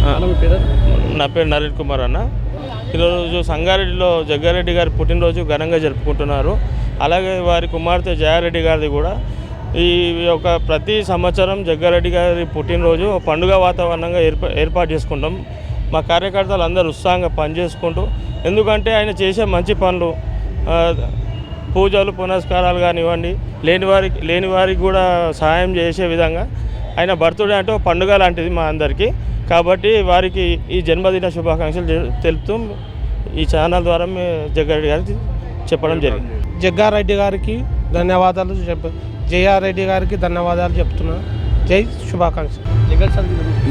నా పేరు నరేష్ కుమార్ అన్న. ఈరోజు సంగారెడ్డిలో జగ్గారెడ్డి గారి పుట్టినరోజు ఘనంగా జరుపుకుంటున్నారు. అలాగే వారి కుమార్తె జయారెడ్డి గారిది కూడా ఈ యొక్క ప్రతి సంవత్సరం జగ్గారెడ్డి గారి పుట్టినరోజు పండుగ వాతావరణంగా ఏర్పాటు చేసుకుంటాం. మా కార్యకర్తలు అందరూ ఉత్సాహంగా పనిచేసుకుంటూ, ఎందుకంటే ఆయన చేసే మంచి పనులు, పూజలు పునస్కారాలు కానివ్వండి, లేని వారికి కూడా సహాయం చేసే విధంగా ఆయన బర్త్డే అంటే ఒక పండుగ లాంటిది మా అందరికీ. కాబట్టి వారికి ఈ జన్మదిన శుభాకాంక్షలు తెలుపుతూ ఈ ఛానల్ ద్వారా జగ్గారెడ్డి గారికి చెప్పడం జరిగింది. జగ్గారెడ్డి గారికి ధన్యవాదాలు జయారెడ్డి గారికి ధన్యవాదాలు చెప్తున్నాను. జై శుభాకాంక్షలు.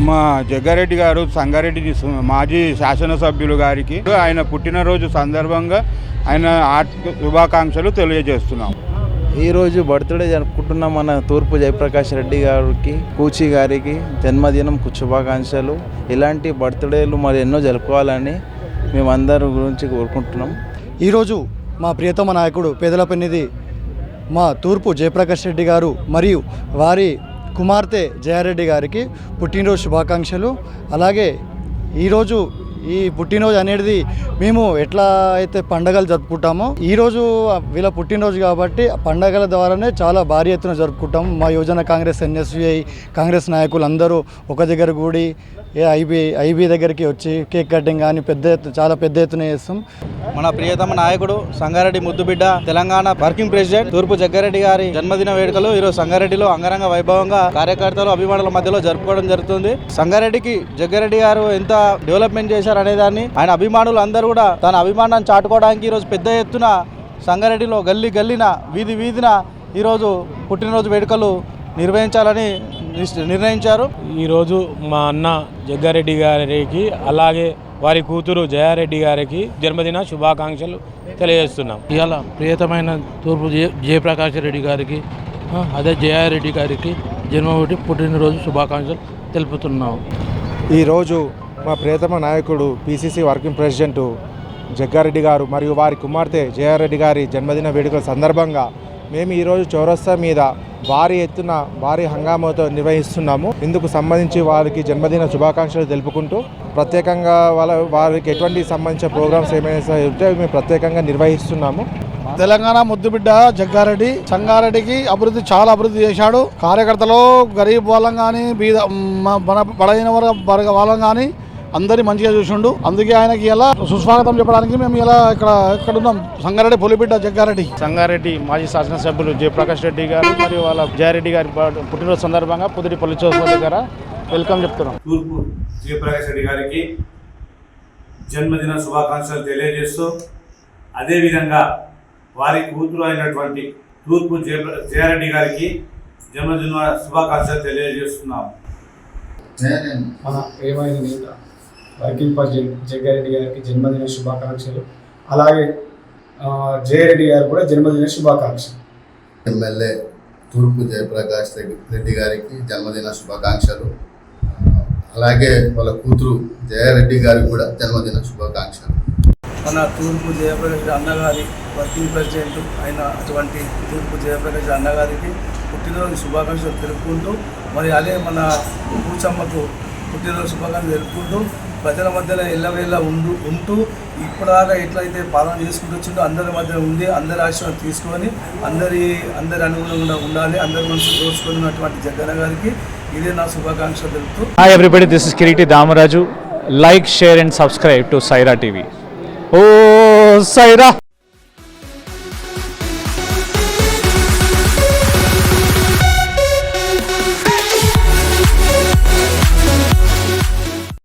మా జగ్గారెడ్డి గారు సంగారెడ్డి మాజీ శాసనసభ్యులు గారికి ఆయన పుట్టినరోజు సందర్భంగా ఆయన శుభాకాంక్షలు తెలియజేస్తున్నాం. ఈరోజు బర్త్డే జరుపుకుంటున్న మన తూర్పు జయప్రకాష్ రెడ్డి గారికి, కూచి గారికి జన్మదినం శుభాకాంక్షలు. ఇలాంటి బర్త్డేలు మరి ఎన్నో జరుపుకోవాలని మేమందరి గురించి కోరుకుంటున్నాం. ఈరోజు మా ప్రియతమ నాయకుడు పేదల పెన్నిధి మా తూర్పు జయప్రకాష్ రెడ్డి గారు మరియు వారి కుమార్తె జయారెడ్డి గారికి పుట్టినరోజు శుభాకాంక్షలు. అలాగే ఈరోజు ఈ పుట్టినరోజు అనేది మేము ఎట్లా అయితే పండగలు జరుపుకుంటామో ఈరోజు వీళ్ళ పుట్టినరోజు కాబట్టి పండగల ద్వారానే చాలా భారీ ఎత్తున జరుపుకుంటాము. మా యువజన కాంగ్రెస్, ఎన్ఎస్యుఐ కాంగ్రెస్ నాయకులు అందరూ ఒక దగ్గర కూడి ఐబీ దగ్గరికి వచ్చి కేక్ కటింగ్ కానీ చాలా పెద్ద ఎత్తున చేస్తాం. మన ప్రియతమ నాయకుడు సంగారెడ్డి ముద్దుబిడ్డ, తెలంగాణ వర్కింగ్ ప్రెసిడెంట్ తూర్పు జగ్గారెడ్డి గారి జన్మదిన వేడుకలు ఈరోజు సంగారెడ్డిలో అంగరంగ వైభవంగా కార్యకర్తలు, అభిమానుల మధ్యలో జరుపుకోవడం జరుగుతుంది. సంగారెడ్డికి జగ్గారెడ్డి గారు ఎంత డెవలప్మెంట్ చేశారు అనేదాన్ని ఆయన అభిమానులు అందరూ కూడా తన అభిమానాన్ని చాటుకోవడానికి ఈరోజు పెద్ద ఎత్తున సంగారెడ్డిలో గల్లిన వీధిన ఈరోజు పుట్టినరోజు వేడుకలు నిర్వహించాలని నిర్ణయించారు. ఈరోజు మా అన్న జగ్గారెడ్డి గారికి అలాగే వారి కూతురు జయారెడ్డి గారికి జన్మదిన శుభాకాంక్షలు తెలియజేస్తున్నాం. ఇవాళ ప్రియతమైన తూర్పు జయప్రకాష్ రెడ్డి గారికి అదే జయారెడ్డి గారికి పుట్టినరోజు శుభాకాంక్షలు తెలుపుతున్నాం. ఈరోజు మా ప్రియతమ నాయకుడు పిసిసి వర్కింగ్ ప్రెసిడెంట్ జగ్గారెడ్డి గారు మరియు వారి కుమార్తె జయారెడ్డి గారి జన్మదిన వేడుకల సందర్భంగా మేము ఈరోజు చౌరస్తా మీద భారీ హంగామాతో నిర్వహిస్తున్నాము. ఇందుకు సంబంధించి వారికి జన్మదిన శుభాకాంక్షలు తెలుపుకుంటూ ప్రత్యేకంగా వారికి ఎటువంటి సంబంధించిన ప్రోగ్రామ్స్ ఏమైనా ఉంటే మేము ప్రత్యేకంగా నిర్వహిస్తున్నాము. తెలంగాణ ముద్దుబిడ్డ జగ్గారెడ్డి సంగారెడ్డికి చాలా అభివృద్ధి చేశాడు. కార్యకర్తలు గరీబ్ వాళ్ళం కానీ బలైన వర్గ వాళ్ళం కానీ అందరి మంచిగా చూసిండు. అందుకే ఆయనకి ఇలా సుస్వాగతం చెప్పడానికి మేము ఇలా ఇక్కడ ఉన్నాం. సంగారెడ్డి పొలిబిడ్డ జగ్గారెడ్డి. సంగారెడ్డి మాజీ శాసనసభ్యులు జయప్రకాష్ రెడ్డి గారు మరియు వాళ్ళ జయారెడ్డి గారి పుట్టినరోజు సందర్భంగా పుదిరి పల్లి చౌరస్తా దగ్గర వెల్కమ్ చెప్తున్నాం. తూర్పు జయప్రకాష్ రెడ్డి గారికి జన్మదిన శుభాకాంక్షలు తెలియజేస్తూ, అదేవిధంగా వారి కూతురు అయినటువంటి తూర్పు జయారెడ్డి గారికి జన్మదిన శుభాకాంక్షలు తెలియజేస్తున్నాం. మన ప్రియమైన నేత వర్కింగ్ ప్రెసిడెంట్ జగ్గారెడ్డి గారికి జన్మదిన శుభాకాంక్షలు. అలాగే జయారెడ్డి గారు కూడా జన్మదిన శుభాకాంక్షలు. ఎమ్మెల్యే తూర్పు జయప్రకాష్ రెడ్డి గారికి జన్మదిన శుభాకాంక్షలు. అలాగే వాళ్ళ కూతురు జయారెడ్డి గారికి కూడా జన్మదిన శుభాకాంక్షలు. మన తూర్పు జయప్రకాష్ అన్నగారి వర్కింగ్ ప్రెసిడెంట్ అయిన అటువంటి తూర్పు జయప్రకాష్ అన్నగారికి పుట్టినరోజు శుభాకాంక్షలు తెలుపుకుంటూ, మరి అదే మన పూచమ్మకు పుట్టినరోజు శుభాకాంక్షలు తెలుపుకుంటూ ప్రజల మధ్యలో ఎల్లవేళ ఉంటూ ఇప్పటిదాకా ఎట్లయితే పాలన చేసుకుంటూ వచ్చిందో అందరి మధ్య ఉండి అందరి ఆశీర్వాదం తీసుకొని అందరి అనుగుణంగా ఉండాలి, అందరి మనసు దోచుకున్నటువంటి జగ్గన్న గారికి ఇదే నా శుభాకాంక్షలు తెలుపుతూ. Hi everybody, this is Kiriti Damaraju. Like, share and subscribe to Saira TV. Oh Saira!